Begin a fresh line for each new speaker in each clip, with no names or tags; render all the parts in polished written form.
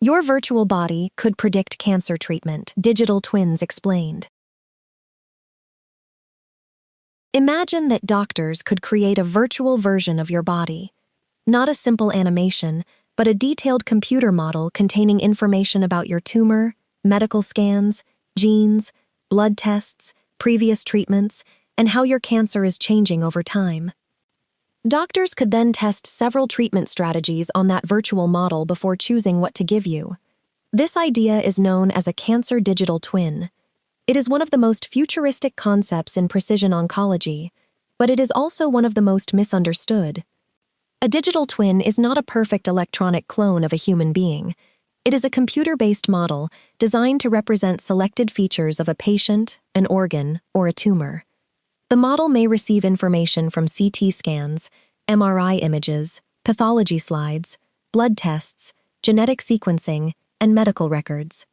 Your virtual body could predict cancer treatment, digital twins explained. Imagine that doctors could create a virtual version of your body. Not a simple animation, but a detailed computer model containing information about your tumor, medical scans, genes, blood tests, previous treatments, and how your cancer is changing over time. Doctors could then test several treatment strategies on that virtual model before choosing what to give you. This idea is known as a cancer digital twin. It is one of the most futuristic concepts in precision oncology, but it is also one of the most misunderstood. A digital twin is not a perfect electronic clone of a human being. It is a computer-based model designed to represent selected features of a patient, an organ, or a tumor. The model may receive information from CT scans, MRI images, pathology slides, blood tests, genetic sequencing, and medical records.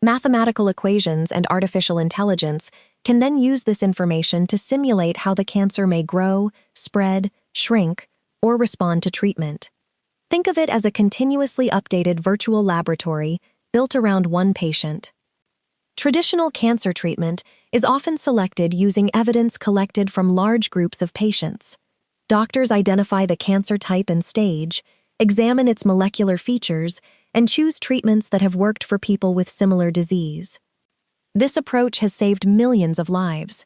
Mathematical equations and artificial intelligence can then use this information to simulate how the cancer may grow, spread, shrink, or respond to treatment. Think of it as a continuously updated virtual laboratory built around one patient. Traditional cancer treatment is often selected using evidence collected from large groups of patients. Doctors identify the cancer type and stage, examine its molecular features, and choose treatments that have worked for people with similar disease. This approach has saved millions of lives.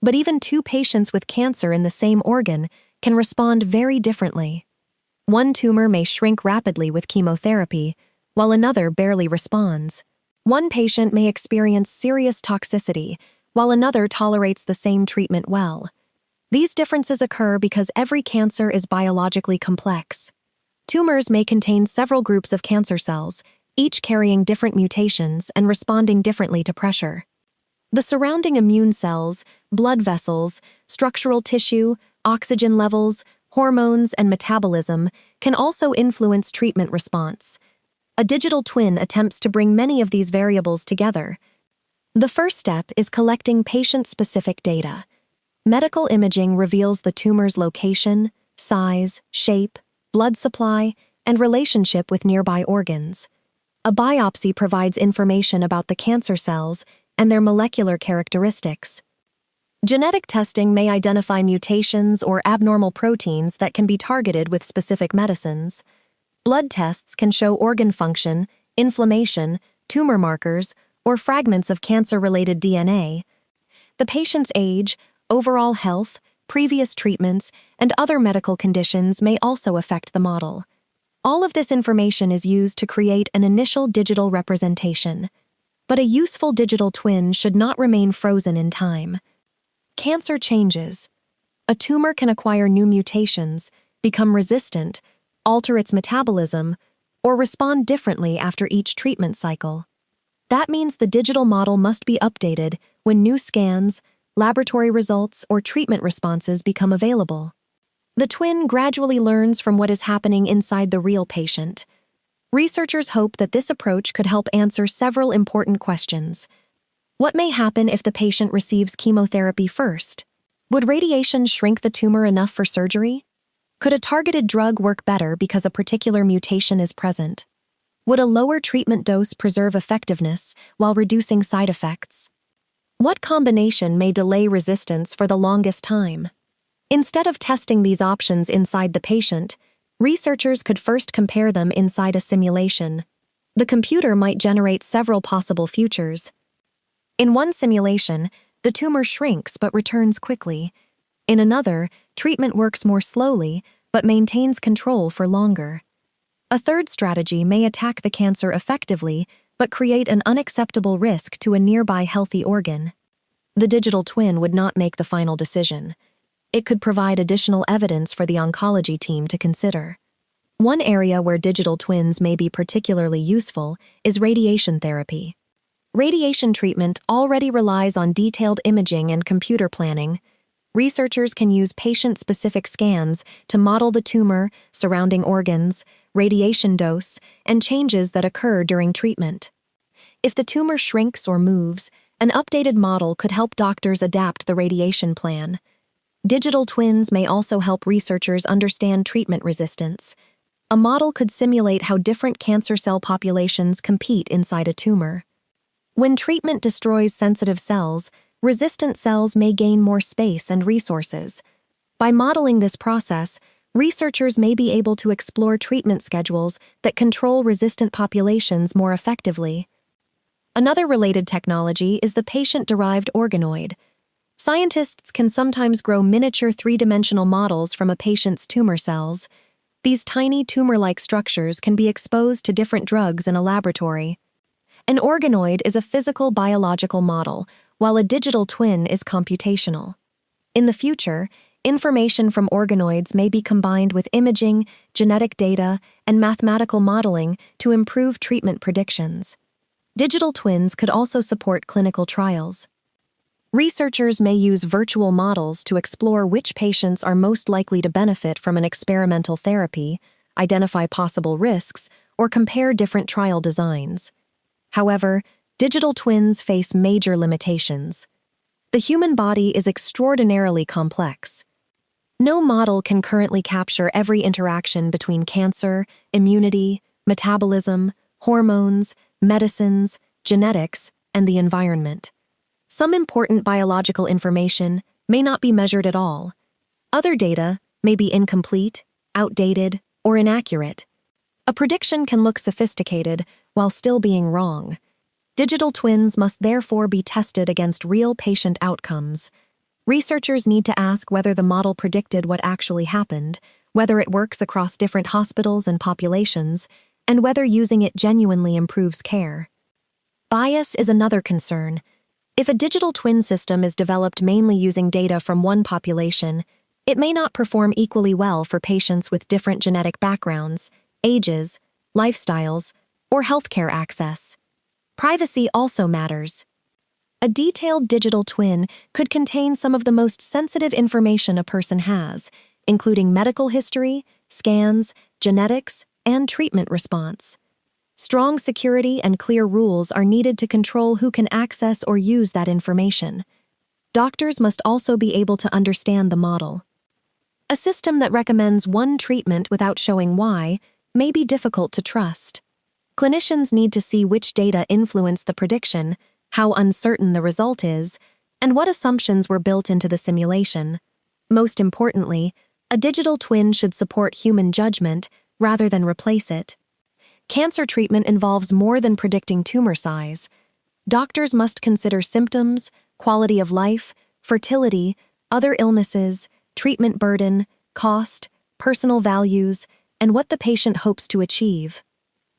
But even two patients with cancer in the same organ can respond very differently. One tumor may shrink rapidly with chemotherapy, while another barely responds. One patient may experience serious toxicity, while another tolerates the same treatment well. These differences occur because every cancer is biologically complex. Tumors may contain several groups of cancer cells, each carrying different mutations and responding differently to pressure. The surrounding immune cells, blood vessels, structural tissue, oxygen levels, hormones, and metabolism can also influence treatment response. A digital twin attempts to bring many of these variables together. The first step is collecting patient-specific data. Medical imaging reveals the tumor's location, size, shape, blood supply, and relationship with nearby organs. A biopsy provides information about the cancer cells and their molecular characteristics. Genetic testing may identify mutations or abnormal proteins that can be targeted with specific medicines. Blood tests can show organ function, inflammation, tumor markers, or fragments of cancer-related DNA. The patient's age, overall health, previous treatments, and other medical conditions may also affect the model. All of this information is used to create an initial digital representation. But a useful digital twin should not remain frozen in time. Cancer changes. A tumor can acquire new mutations, become resistant, alter its metabolism, or respond differently after each treatment cycle. That means the digital model must be updated when new scans, laboratory results, or treatment responses become available. The twin gradually learns from what is happening inside the real patient. Researchers hope that this approach could help answer several important questions. What may happen if the patient receives chemotherapy first? Would radiation shrink the tumor enough for surgery? Could a targeted drug work better because a particular mutation is present? Would a lower treatment dose preserve effectiveness while reducing side effects? What combination may delay resistance for the longest time? Instead of testing these options inside the patient, researchers could first compare them inside a simulation. The computer might generate several possible futures. In one simulation, the tumor shrinks but returns quickly. In another, treatment works more slowly but maintains control for longer. A third strategy may attack the cancer effectively but create an unacceptable risk to a nearby healthy organ. The digital twin would not make the final decision. It could provide additional evidence for the oncology team to consider. One area where digital twins may be particularly useful is radiation therapy. Radiation treatment already relies on detailed imaging and computer planning. Researchers can use patient-specific scans to model the tumor, surrounding organs, radiation dose, and changes that occur during treatment. If the tumor shrinks or moves, an updated model could help doctors adapt the radiation plan. Digital twins may also help researchers understand treatment resistance. A model could simulate how different cancer cell populations compete inside a tumor. When treatment destroys sensitive cells, resistant cells may gain more space and resources. By modeling this process, researchers may be able to explore treatment schedules that control resistant populations more effectively. Another related technology is the patient-derived organoid. Scientists can sometimes grow miniature three-dimensional models from a patient's tumor cells. These tiny tumor-like structures can be exposed to different drugs in a laboratory. An organoid is a physical biological model, while a digital twin is computational. In the future, information from organoids may be combined with imaging, genetic data, and mathematical modeling to improve treatment predictions. Digital twins could also support clinical trials. Researchers may use virtual models to explore which patients are most likely to benefit from an experimental therapy, identify possible risks, or compare different trial designs. However, digital twins face major limitations. The human body is extraordinarily complex. No model can currently capture every interaction between cancer, immunity, metabolism, hormones, medicines, genetics, and the environment. Some important biological information may not be measured at all. Other data may be incomplete, outdated, or inaccurate. A prediction can look sophisticated while still being wrong. Digital twins must therefore be tested against real patient outcomes. Researchers need to ask whether the model predicted what actually happened, whether it works across different hospitals and populations, and whether using it genuinely improves care. Bias is another concern. If a digital twin system is developed mainly using data from one population, it may not perform equally well for patients with different genetic backgrounds, ages, lifestyles, or healthcare access. Privacy also matters. A detailed digital twin could contain some of the most sensitive information a person has, including medical history, scans, genetics, and treatment response. Strong security and clear rules are needed to control who can access or use that information. Doctors must also be able to understand the model. A system that recommends one treatment without showing why may be difficult to trust. Clinicians need to see which data influence the prediction, how uncertain the result is, and what assumptions were built into the simulation. Most importantly, a digital twin should support human judgment rather than replace it. Cancer treatment involves more than predicting tumor size. Doctors must consider symptoms, quality of life, fertility, other illnesses, treatment burden, cost, personal values, and what the patient hopes to achieve.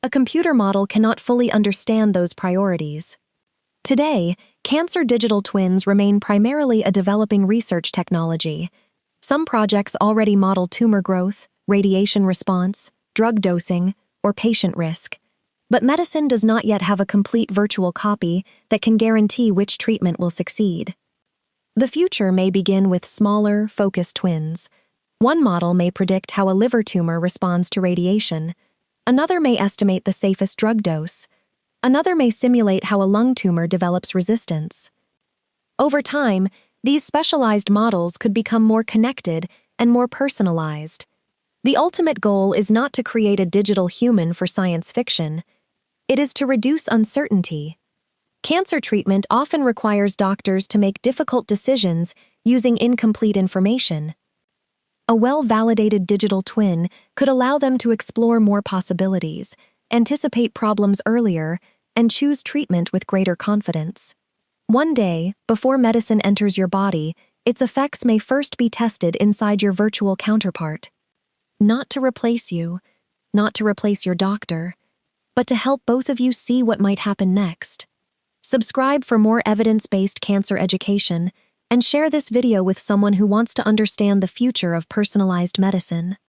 A computer model cannot fully understand those priorities. Today, cancer digital twins remain primarily a developing research technology. Some projects already model tumor growth, radiation response, drug dosing, or patient risk. But medicine does not yet have a complete virtual copy that can guarantee which treatment will succeed. The future may begin with smaller, focused twins. One model may predict how a liver tumor responds to radiation. Another may estimate the safest drug dose. Another may simulate how a lung tumor develops resistance. Over time, these specialized models could become more connected and more personalized. The ultimate goal is not to create a digital human for science fiction. It is to reduce uncertainty. Cancer treatment often requires doctors to make difficult decisions using incomplete information. A well-validated digital twin could allow them to explore more possibilities, anticipate problems earlier, and choose treatment with greater confidence. One day, before medicine enters your body, its effects may first be tested inside your virtual counterpart. Not to replace you, not to replace your doctor, but to help both of you see what might happen next. Subscribe for more evidence-based cancer education, and share this video with someone who wants to understand the future of personalized medicine.